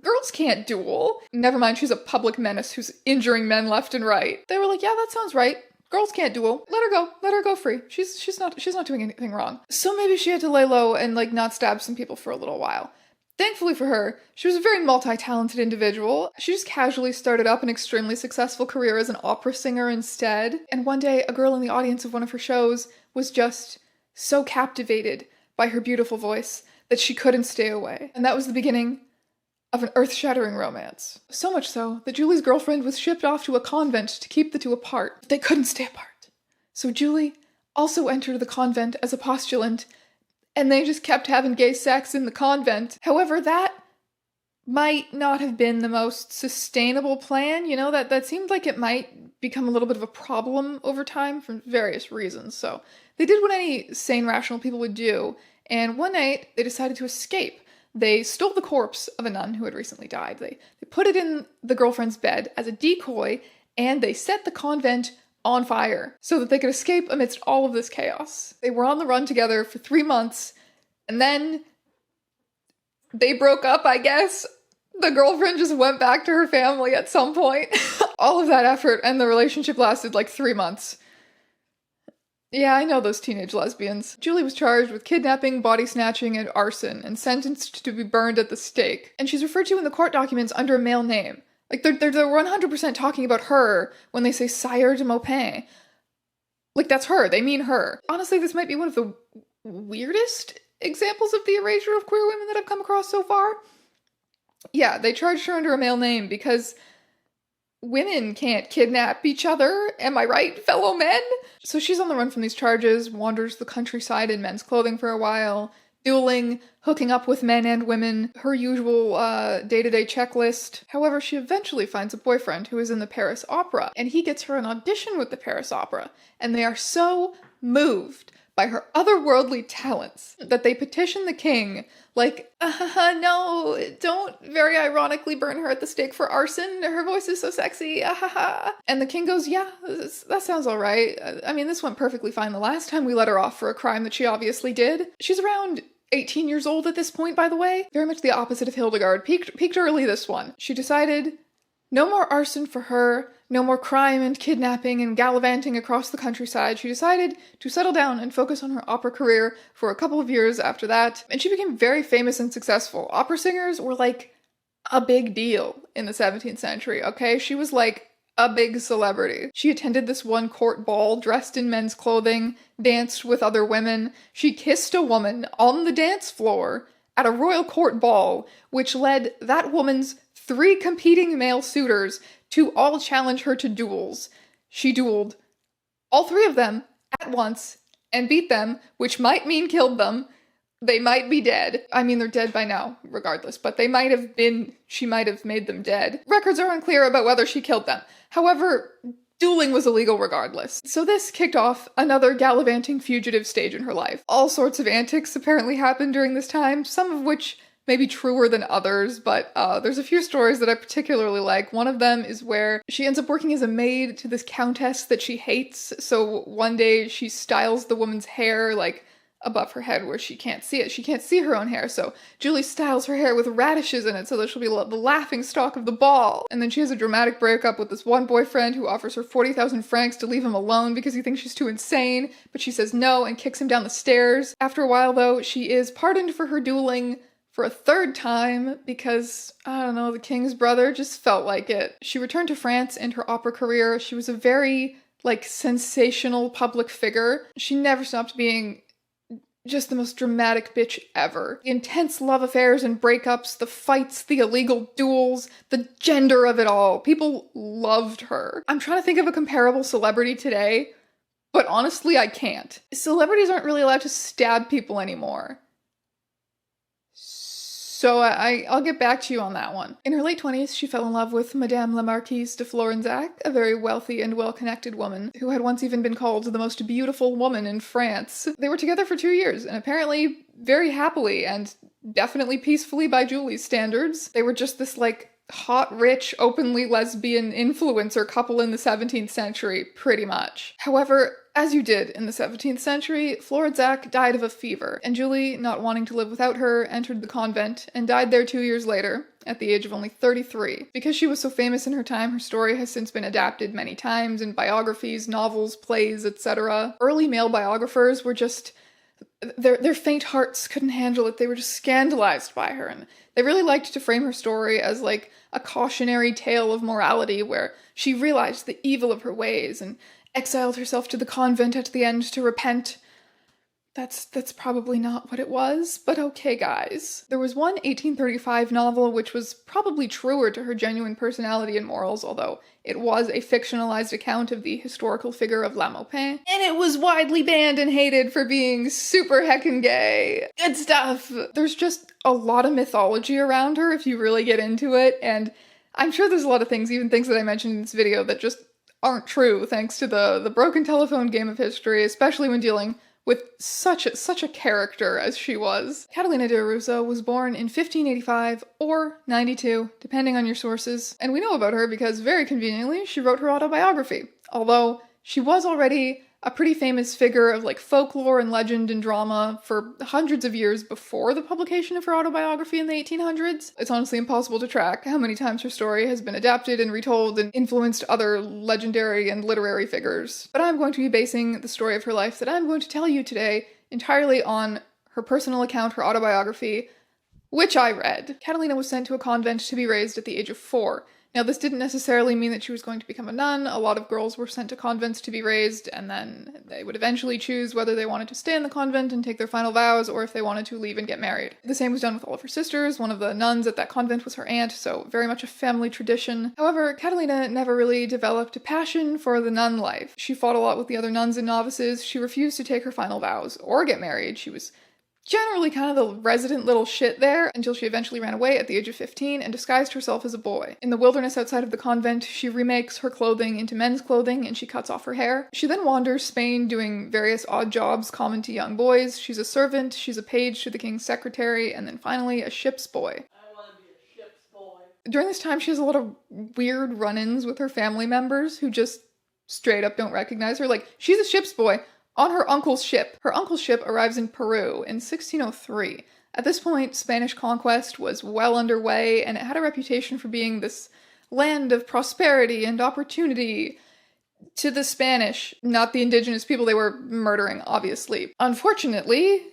girls can't duel. Never mind, she's a public menace who's injuring men left and right. They were like, yeah, that sounds right. Girls can't duel. Let her go free. She's not doing anything wrong. So maybe she had to lay low and not stab some people for a little while. Thankfully for her, she was a very multi-talented individual. She just casually started up an extremely successful career as an opera singer instead. And one day, a girl in the audience of one of her shows was just so captivated by her beautiful voice that she couldn't stay away. And that was the beginning of an earth-shattering romance. So much so that Julie's girlfriend was shipped off to a convent to keep the two apart. But they couldn't stay apart. So Julie also entered the convent as a postulant, and they just kept having gay sex in the convent. However, that might not have been the most sustainable plan. That seemed like it might become a little bit of a problem over time for various reasons. So they did what any sane, rational people would do, and one night they decided to escape. They stole the corpse of a nun who had recently died. They put it in the girlfriend's bed as a decoy, and they set the convent on fire so that they could escape amidst all of this chaos. They were on the run together for 3 months, and then they broke up, I guess. The girlfriend just went back to her family at some point. All of that effort, and the relationship lasted like 3 months. Yeah, I know those teenage lesbians. Julie was charged with kidnapping, body snatching, and arson, and sentenced to be burned at the stake. And she's referred to in the court documents under a male name. Like, they're 100% talking about her when they say Sire de Maupin. Like, that's her. They mean her. Honestly, this might be one of the weirdest examples of the erasure of queer women that I've come across so far. Yeah, they charged her under a male name because women can't kidnap each other, am I right, fellow men? So she's on the run from these charges, wanders the countryside in men's clothing for a while, dueling, hooking up with men and women, her usual day-to-day checklist. However, she eventually finds a boyfriend who is in the Paris Opera, and he gets her an audition with the Paris Opera, and they are so moved by her otherworldly talents that they petition the king, like, no, don't very ironically burn her at the stake for arson, her voice is so sexy, And the king goes, yeah, that sounds alright. I mean, this went perfectly fine the last time we let her off for a crime that she obviously did. She's around 18 years old at this point, by the way. Very much the opposite of Hildegard. Peaked early, this one. She decided no more arson for her, no more crime and kidnapping and gallivanting across the countryside. She decided to settle down and focus on her opera career for a couple of years after that, and she became very famous and successful. Opera singers were like a big deal in the 17th century, okay? She was like a big celebrity. She attended this one court ball dressed in men's clothing, danced with other women. She kissed a woman on the dance floor at a royal court ball, which led that woman's 3 competing male suitors to all challenge her to duels. She dueled all 3 of them at once and beat them, which might mean killed them. They might be dead. I mean, they're dead by now, regardless, but she might have made them dead. Records are unclear about whether she killed them. However, dueling was illegal regardless. So this kicked off another gallivanting fugitive stage in her life. All sorts of antics apparently happened during this time, some of which maybe truer than others, but there's a few stories that I particularly like. One of them is where she ends up working as a maid to this countess that she hates, so one day she styles the woman's hair, like, above her head where she can't see it. She can't see her own hair, so Julie styles her hair with radishes in it so that she'll be the laughing stock of the ball. And then she has a dramatic breakup with this one boyfriend who offers her 40,000 francs to leave him alone because he thinks she's too insane, but she says no and kicks him down the stairs. After a while, though, she is pardoned for her dueling for a 3rd time because, I don't know, the king's brother just felt like it. She returned to France and her opera career. She was a very, sensational public figure. She never stopped being just the most dramatic bitch ever. The intense love affairs and breakups, the fights, the illegal duels, the gender of it all. People loved her. I'm trying to think of a comparable celebrity today, but honestly, I can't. Celebrities aren't really allowed to stab people anymore. So I'll get back to you on that one. In her late 20s, she fell in love with Madame la Marquise de Florensac, a very wealthy and well-connected woman who had once even been called the most beautiful woman in France. They were together for 2 years, and apparently very happily and definitely peacefully by Julie's standards. They were just this, hot, rich, openly lesbian influencer couple in the 17th century, pretty much. However, as you did in the 17th century, Florensac died of a fever, and Julie, not wanting to live without her, entered the convent and died there 2 years later, at the age of only 33. Because she was so famous in her time, her story has since been adapted many times in biographies, novels, plays, etc. Early male biographers were just their faint hearts couldn't handle it. They were just scandalized by her, and they really liked to frame her story as a cautionary tale of morality where she realized the evil of her ways and exiled herself to the convent at the end to repent. That's probably not what it was, but okay, guys. There was one 1835 novel which was probably truer to her genuine personality and morals, although it was a fictionalized account of the historical figure of La Maupin, and it was widely banned and hated for being super heckin' gay. Good stuff! There's just a lot of mythology around her if you really get into it, and I'm sure there's a lot of things, even things that I mentioned in this video, that just aren't true thanks to the broken telephone game of history, especially when dealing with such a character as she was. Catalina de Erauso was born in 1585 or 92, depending on your sources, and we know about her because, very conveniently, she wrote her autobiography, although she was already a pretty famous figure of like folklore and legend and drama for hundreds of years before the publication of her autobiography in the 1800s. It's honestly impossible to track how many times her story has been adapted and retold and influenced other legendary and literary figures. But I'm going to be basing the story of her life that I'm going to tell you today entirely on her personal account, her autobiography, which I read. Catalina was sent to a convent to be raised at the age of 4. Now, this didn't necessarily mean that she was going to become a nun. A lot of girls were sent to convents to be raised, and then they would eventually choose whether they wanted to stay in the convent and take their final vows, or if they wanted to leave and get married. The same was done with all of her sisters. One of the nuns at that convent was her aunt, so very much a family tradition. However, Catalina never really developed a passion for the nun life. She fought a lot with the other nuns and novices. She refused to take her final vows or get married. She was generally kind of the resident little shit there until she eventually ran away at the age of 15 and disguised herself as a boy. In the wilderness outside of the convent, she remakes her clothing into men's clothing and she cuts off her hair. She then wanders Spain doing various odd jobs common to young boys. She's a servant, she's a page to the king's secretary, and then finally a ship's boy.
I want to be a ship's boy.
During this time, she has a lot of weird run-ins with her family members who just straight up don't recognize her. Like, she's a ship's boy on her uncle's ship. Her uncle's ship arrives in Peru in 1603. At this point, Spanish conquest was well underway, and it had a reputation for being this land of prosperity and opportunity to the Spanish, not the indigenous people they were murdering, obviously. Unfortunately,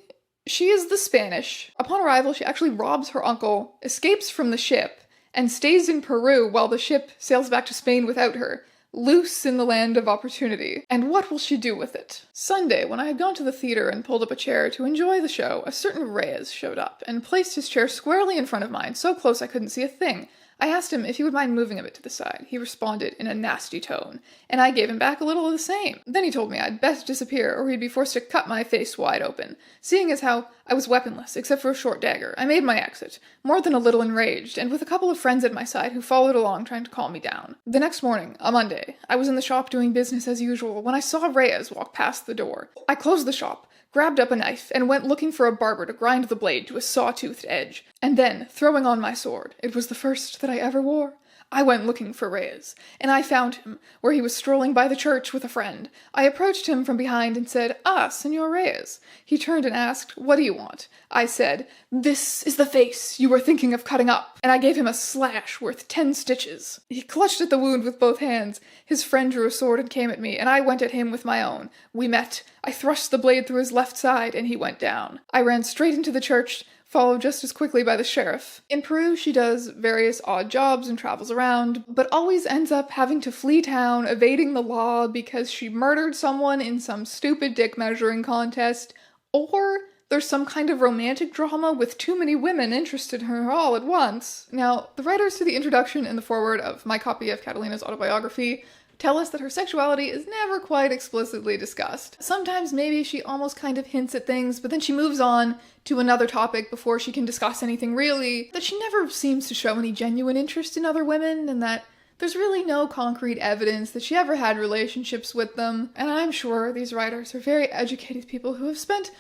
she is the Spanish. Upon arrival, she actually robs her uncle, escapes from the ship, and stays in Peru while the ship sails back to Spain without her. Loose in the land of opportunity. And what will she do with it? Sunday, when I had gone to the theater and pulled up a chair to enjoy the show, a certain Reyes showed up and placed his chair squarely in front of mine, so close I couldn't see a thing. I asked him if he would mind moving a bit to the side. He responded in a nasty tone, and I gave him back a little of the same. Then he told me I'd best disappear or he'd be forced to cut my face wide open. Seeing as how I was weaponless, except for a short dagger, I made my exit, more than a little enraged, and with a couple of friends at my side who followed along trying to calm me down. The next morning, a Monday, I was in the shop doing business as usual when I saw Reyes walk past the door. I closed the shop, grabbed up a knife, and went looking for a barber to grind the blade to a saw-toothed edge. And then, throwing on my sword, it was the first that I ever wore, I went looking for Reyes, and I found him, where he was strolling by the church with a friend. I approached him from behind and said, "Ah, Senor Reyes." He turned and asked, "What do you want?" I said, "This is the face you were thinking of cutting up," and I gave him a slash worth 10 stitches. He clutched at the wound with both hands. His friend drew a sword and came at me, and I went at him with my own. We met. I thrust the blade through his left side, and he went down. I ran straight into the church, followed just as quickly by the sheriff. In Peru, she does various odd jobs and travels around, but always ends up having to flee town, evading the law because she murdered someone in some stupid dick measuring contest, or there's some kind of romantic drama with too many women interested in her all at once. Now, the writers to the introduction and the foreword of my copy of Catalina's autobiography tell us that her sexuality is never quite explicitly discussed. Sometimes maybe she almost kind of hints at things, but then she moves on to another topic before she can discuss anything really. That she never seems to show any genuine interest in other women, and that there's really no concrete evidence that she ever had relationships with them. And I'm sure these writers are very educated people who have spent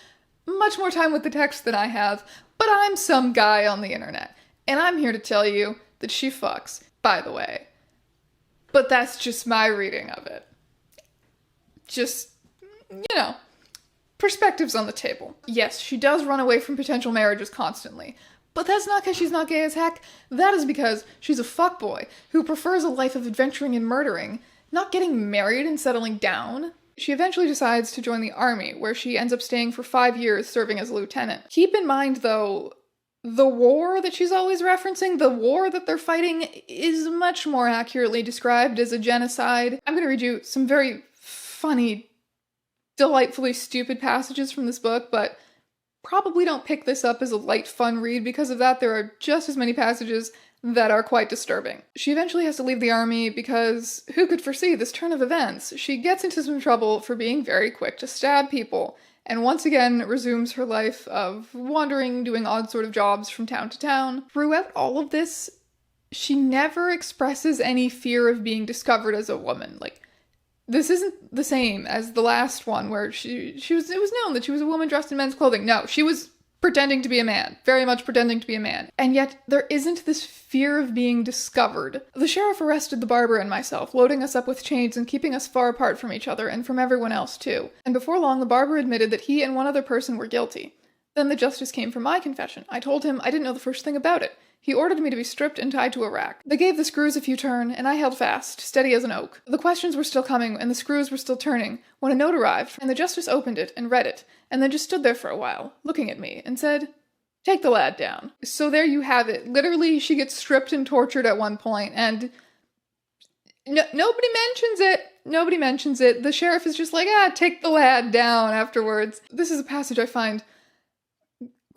much more time with the text than I have, but I'm some guy on the internet, and I'm here to tell you that she fucks, by the way. But that's just my reading of it. Just, perspectives on the table. Yes, she does run away from potential marriages constantly, but that's not because she's not gay as heck. That is because she's a fuckboy who prefers a life of adventuring and murdering, not getting married and settling down. She eventually decides to join the army, where she ends up staying for 5 years serving as a lieutenant. Keep in mind, though, the war that she's always referencing, the war that they're fighting, is much more accurately described as a genocide. I'm going to read you some very funny, delightfully stupid passages from this book, but probably don't pick this up as a light, fun read. Because of that, there are just as many passages that are quite disturbing. She eventually has to leave the army because who could foresee this turn of events? She gets into some trouble for being very quick to stab people, and once again resumes her life of wandering, doing odd sort of jobs from town to town. Throughout all of this, she never expresses any fear of being discovered as a woman. Like, this isn't the same as the last one where it was known that she was a woman dressed in men's clothing. No, she was pretending to be a man, very much pretending to be a man. And yet there isn't this fear of being discovered. The sheriff arrested the barber and myself, loading us up with chains and keeping us far apart from each other and from everyone else too. And before long, the barber admitted that he and one other person were guilty. Then the justice came for my confession. I told him I didn't know the first thing about it. He ordered me to be stripped and tied to a rack. They gave the screws a few turn, and I held fast, steady as an oak. The questions were still coming, and the screws were still turning, when a note arrived, and the justice opened it and read it, and then just stood there for a while, looking at me, and said, "Take the lad down." So there you have it. Literally, she gets stripped and tortured at one point, and nobody mentions it. Nobody mentions it. The sheriff is just like, take the lad down afterwards. This is a passage I find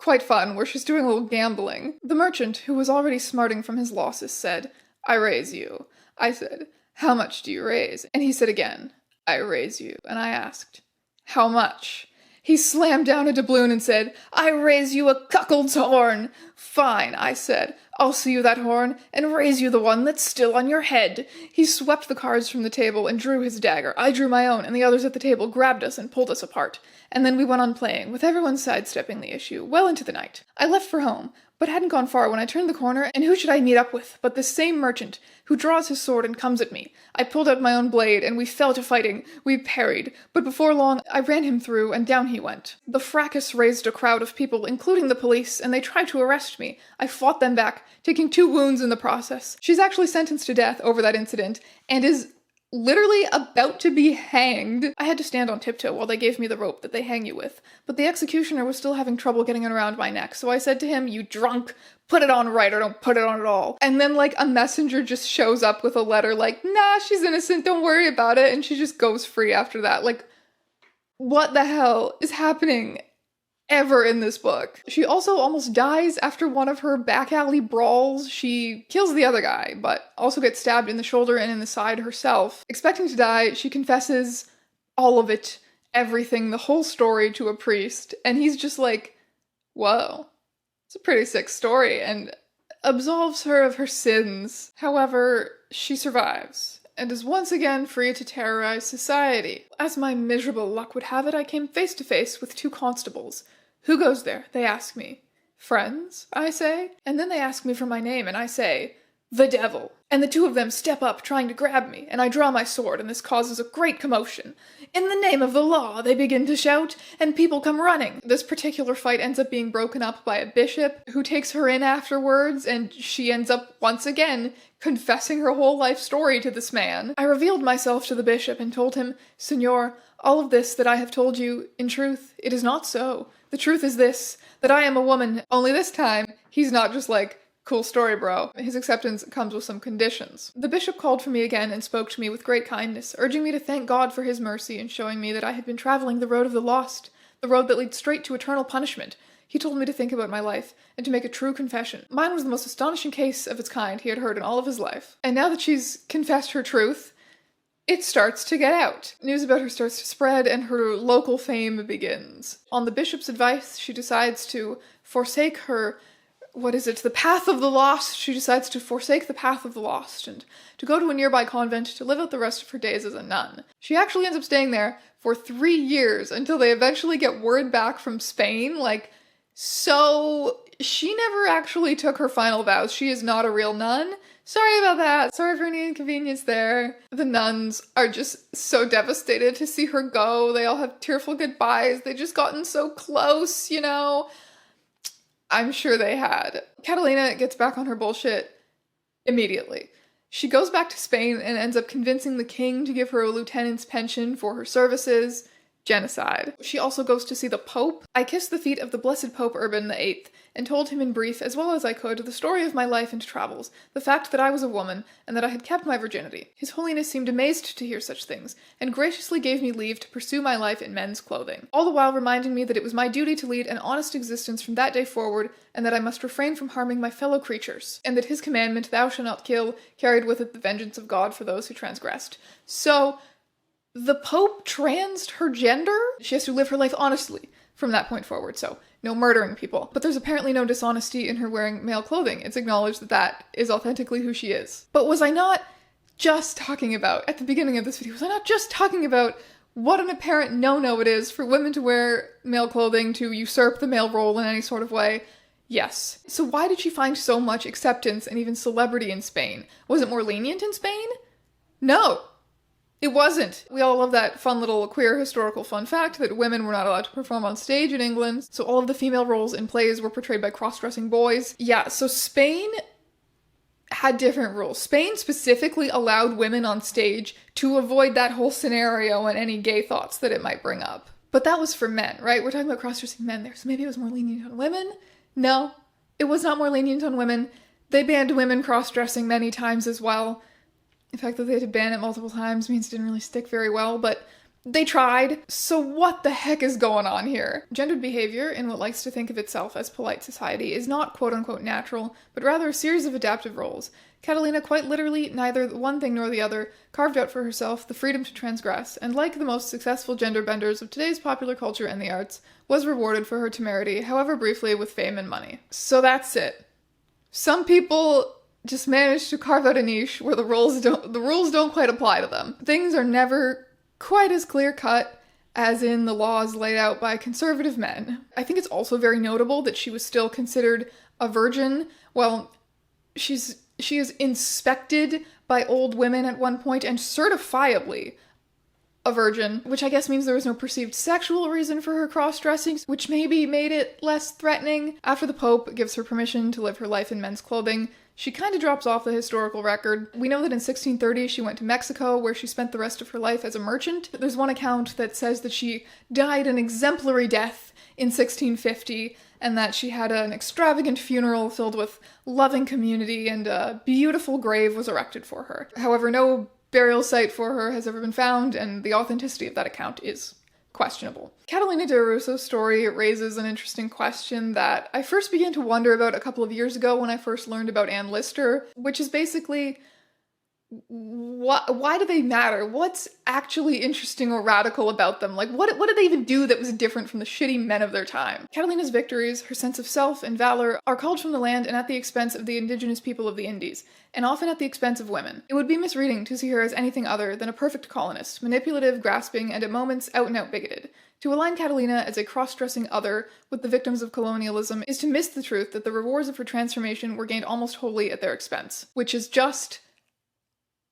quite fun, where she's doing a little gambling. The merchant, who was already smarting from his losses, said, "I raise you." I said, "How much do you raise?" And he said again, "I raise you." And I asked, "How much?" He slammed down a doubloon and said, "I raise you a cuckold's horn." "Fine," I said, "I'll see you that horn, and raise you the one that's still on your head." He swept the cards from the table and drew his dagger. I drew my own, and the others at the table grabbed us and pulled us apart. And then we went on playing, with everyone sidestepping the issue, well into the night. I left for home, but hadn't gone far when I turned the corner, and who should I meet up with but this same merchant, who draws his sword and comes at me. I pulled out my own blade, and we fell to fighting. We parried, but before long I ran him through, and down he went. The fracas raised a crowd of people, including the police, and they tried to arrest me. I fought them back, taking 2 wounds in the process. She's actually sentenced to death over that incident, and is literally about to be hanged. I had to stand on tiptoe while they gave me the rope that they hang you with, but the executioner was still having trouble getting it around my neck, so I said to him, "You drunk, put it on right or don't put it on at all." And then a messenger just shows up with a letter like, "Nah, she's innocent, don't worry about it," and she just goes free after that. What the hell is happening ever in this book? She also almost dies after one of her back alley brawls. She kills the other guy, but also gets stabbed in the shoulder and in the side herself. Expecting to die, she confesses all of it, everything, the whole story to a priest, and he's just like, whoa, it's a pretty sick story, and absolves her of her sins. However, she survives, and is once again free to terrorize society. As my miserable luck would have it, I came face to face with 2 constables. "Who goes there?" they ask me. "Friends," I say. And then they ask me for my name, and I say, "The devil." And the 2 of them step up, trying to grab me, and I draw my sword, and this causes a great commotion. "In the name of the law," they begin to shout, and people come running. This particular fight ends up being broken up by a bishop, who takes her in afterwards, and she ends up, once again, confessing her whole life story to this man. I revealed myself to the bishop and told him, "Signor, all of this that I have told you, in truth, it is not so. The truth is this, that I am a woman," only this time, he's not just like, "Cool story, bro." His acceptance comes with some conditions. The bishop called for me again and spoke to me with great kindness, urging me to thank God for his mercy and showing me that I had been traveling the road of the lost, the road that leads straight to eternal punishment. He told me to think about my life and to make a true confession. Mine was the most astonishing case of its kind he had heard in all of his life. And now that she's confessed her truth, it starts to get out. News about her starts to spread, and her local fame begins. On the bishop's advice, she decides to forsake her, the path of the lost. She decides to forsake the path of the lost, and to go to a nearby convent to live out the rest of her days as a nun. She actually ends up staying there for 3 years, until they eventually get word back from Spain, so she never actually took her final vows. She is not a real nun. Sorry about that. Sorry for any inconvenience there. The nuns are just so devastated to see her go. They all have tearful goodbyes. They just gotten so close, I'm sure they had. Catalina gets back on her bullshit immediately. She goes back to Spain and ends up convincing the king to give her a lieutenant's pension for her services. Genocide. She also goes to see the Pope. I kissed the feet of the blessed Pope Urban VIII and told him in brief, as well as I could, the story of my life and travels, the fact that I was a woman, and that I had kept my virginity. His Holiness seemed amazed to hear such things, and graciously gave me leave to pursue my life in men's clothing, all the while reminding me that it was my duty to lead an honest existence from that day forward, and that I must refrain from harming my fellow creatures, and that his commandment, "Thou shalt not kill," carried with it the vengeance of God for those who transgressed. So, the Pope transed her gender? She has to live her life honestly from that point forward, so no murdering people. But there's apparently no dishonesty in her wearing male clothing. It's acknowledged that that is authentically who she is. But was I not just talking about, at the beginning of this video, was I not just talking about what an apparent no-no it is for women to wear male clothing to usurp the male role in any sort of way. Yes. So why did she find so much acceptance and even celebrity in Spain? Was it more lenient in Spain? No. It wasn't. We all love that fun little queer historical fun fact that women were not allowed to perform on stage in England, so all of the female roles in plays were portrayed by cross-dressing boys. Yeah, so Spain had different rules. Spain specifically allowed women on stage to avoid that whole scenario and any gay thoughts that it might bring up. But that was for men, right? We're talking about cross-dressing men there, so maybe it was more lenient on women? No, it was not more lenient on women. They banned women cross-dressing many times as well. The fact that they had to ban it multiple times means it didn't really stick very well, but they tried. So what the heck is going on here? Gendered behavior in what likes to think of itself as polite society is not quote-unquote natural, but rather a series of adaptive roles. Catalina, quite literally, neither one thing nor the other, carved out for herself the freedom to transgress, and like the most successful gender benders of today's popular culture and the arts, was rewarded for her temerity, however briefly, with fame and money. So that's it. Some people just managed to carve out a niche where the rules don't quite apply to them. Things are never quite as clear-cut as in the laws laid out by conservative men. I think it's also very notable that she was still considered a virgin. Well, she is inspected by old women at one point and certifiably a virgin, which I guess means there was no perceived sexual reason for her cross-dressing, which maybe made it less threatening. After the Pope gives her permission to live her life in men's clothing, she kind of drops off the historical record. We know that in 1630 she went to Mexico, where she spent the rest of her life as a merchant. There's one account that says that she died an exemplary death in 1650, and that she had an extravagant funeral filled with loving community, and a beautiful grave was erected for her. However, no burial site for her has ever been found, and the authenticity of that account is questionable. Catalina de Erauso's story raises an interesting question that I first began to wonder about a couple of years ago when I first learned about Anne Lister, which is basically, why do they matter? What's actually interesting or radical about them? Like, what did they even do that was different from the shitty men of their time? Catalina's victories, her sense of self and valor, are culled from the land and at the expense of the indigenous people of the Indies, and often at the expense of women. It would be misreading to see her as anything other than a perfect colonist, manipulative, grasping, and at moments out-and-out bigoted. To align Catalina as a cross-dressing other with the victims of colonialism is to miss the truth that the rewards of her transformation were gained almost wholly at their expense, which is just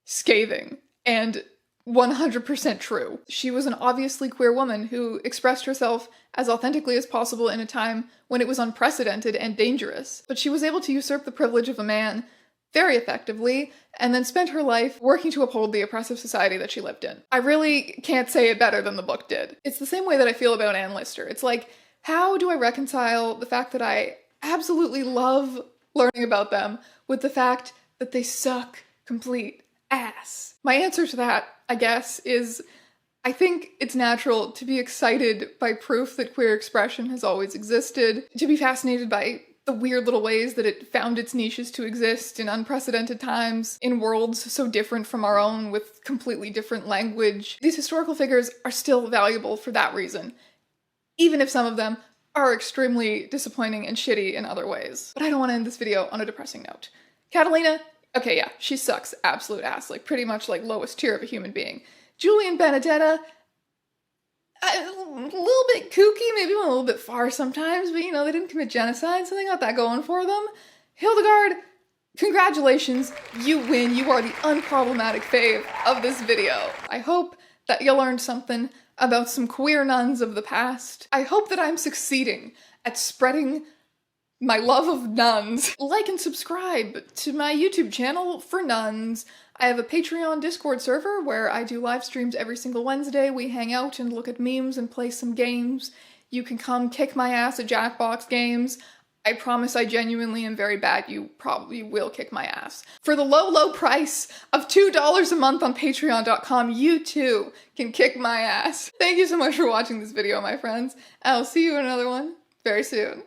scathing and 100% true. She was an obviously queer woman who expressed herself as authentically as possible in a time when it was unprecedented and dangerous, but she was able to usurp the privilege of a man very effectively, and then spent her life working to uphold the oppressive society that she lived in. I really can't say it better than the book did. It's the same way that I feel about Anne Lister. It's like, how do I reconcile the fact that I absolutely love learning about them with the fact that they suck complete ass? My answer to that, I guess, is I think it's natural to be excited by proof that queer expression has always existed, to be fascinated by the weird little ways that it found its niches to exist in unprecedented times, in worlds so different from our own with completely different language. These historical figures are still valuable for that reason, even if some of them are extremely disappointing and shitty in other ways. But I don't want to end this video on a depressing note. Catalina, okay, yeah, she sucks absolute ass, like pretty much like lowest tier of a human being. Julie and Benedetta, a little bit kooky, maybe went a little bit far sometimes, but you know, they didn't commit genocide, so they got that going for them. Hildegard, congratulations, you win. You are the unproblematic fave of this video. I hope that you learned something about some queer nuns of the past. I hope that I'm succeeding at spreading my love of nuns. Like and subscribe to my YouTube channel for nuns. I have a Patreon Discord server where I do live streams every single Wednesday. We hang out and look at memes and play some games. You can come kick my ass at Jackbox games. I promise I genuinely am very bad. You probably will kick my ass. For the low, low price of $2 a month on patreon.com, you too can kick my ass. Thank you so much for watching this video, my friends. I'll see you in another one very soon.